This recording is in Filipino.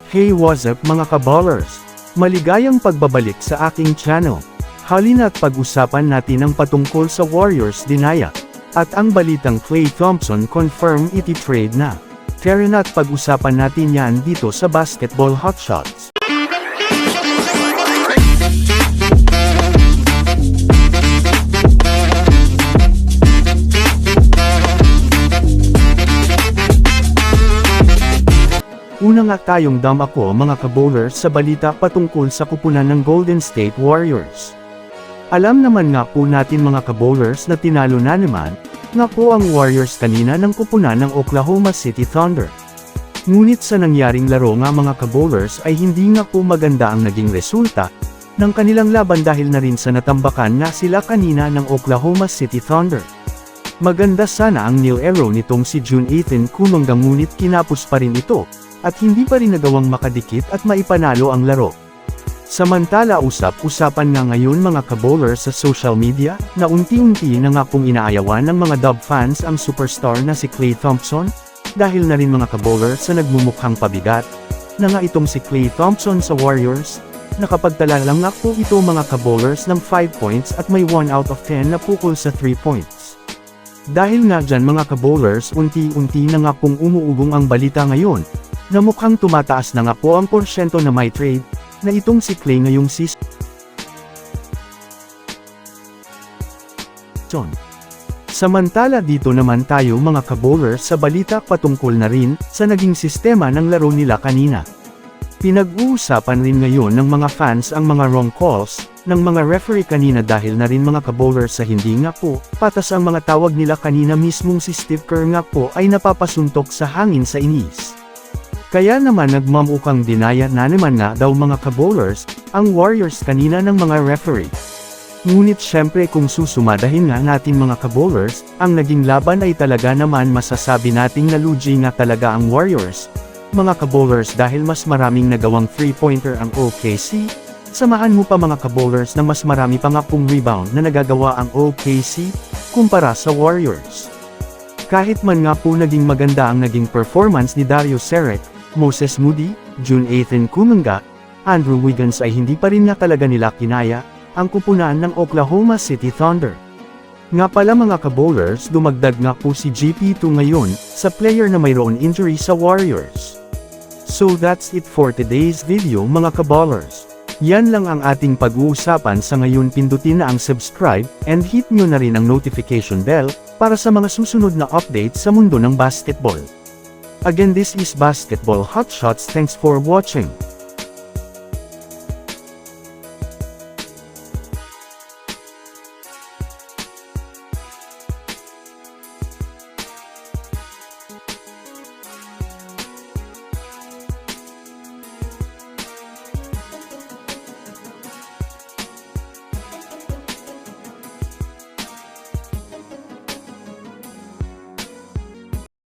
Hey, what's up mga kaballers? Maligayang pagbabalik sa aking channel. Halina't pag-usapan natin ang patungkol sa Warriors dinaya. At ang balitang Klay Thompson confirm iti-trade na. Tara na't pag-usapan natin yan dito sa Basketball Hotshots. Una nga tayong ako mga kabowlers sa balita patungkol sa kupunan ng Golden State Warriors. Alam naman nga po natin mga kabowlers na tinalo na naman nga po ang Warriors kanina ng kupunan ng Oklahoma City Thunder. Ngunit sa nangyaring laro nga mga kabowlers ay hindi nga po maganda ang naging resulta ng kanilang laban dahil na rin sa natambakan nga sila kanina ng Oklahoma City Thunder. Maganda sana ang nil-ero nitong si June 18 Kumonga ngunit kinapos pa rin ito. At hindi pa rin nagawang makadikit at maipanalo ang laro. Samantala usap-usapan nga ngayon mga kabowlers sa social media, na unti-unti na nga pong inaayawan ng mga Dub fans ang superstar na si Klay Thompson, dahil na rin mga kabowlers sa nagmumukhang pabigat, na nga itong si Klay Thompson sa Warriors, nakapagtala lang nga po ito mga kabowlers ng 5 points at may 1 out of 10 na pukol sa 3 points. Dahil nga dyan mga kabowlers unti-unti na nga pong umuugong ang balita ngayon, na mukhang tumataas na nga po ang porsyento na may trade, na itong si Klay ngayong season. Samantala dito naman tayo mga kabowlers sa balita patungkol na rin sa naging sistema ng laro nila kanina. Pinag-uusapan rin ngayon ng mga fans ang mga wrong calls ng mga referee kanina dahil na rin mga kabowlers sa hindi nga po patas ang mga tawag nila kanina mismong si Steve Kerr nga po ay napapasuntok sa hangin sa inis. Kaya naman nagmamukang dinaya na naman nga daw mga kabowlers, ang Warriors kanina ng mga referee. Ngunit syempre kung susumadahin nga natin mga kabowlers, ang naging laban ay talaga naman masasabi nating nalugi nga talaga ang Warriors. Mga kabowlers dahil mas maraming nagawang 3-pointer ang OKC, samahan mo pa mga kabowlers na mas marami pa nga pong rebound na nagagawa ang OKC, kumpara sa Warriors. Kahit man nga po naging maganda ang naging performance ni Dario Saric, Moses Moody, June 18 Kumonga, Andrew Wiggins ay hindi pa rin nga talaga nila kinaya, ang kupunan ng Oklahoma City Thunder. Nga pala mga kabowlers dumagdag nga po si GP2 ngayon, sa player na mayroon injury sa Warriors. So that's it for today's video mga kabowlers. Yan lang ang ating pag-uusapan sa ngayon, pindutin na ang subscribe, and hit nyo na rin ang notification bell, para sa mga susunod na updates sa mundo ng basketball. Again, this is Basketball Hotshots. Thanks for watching.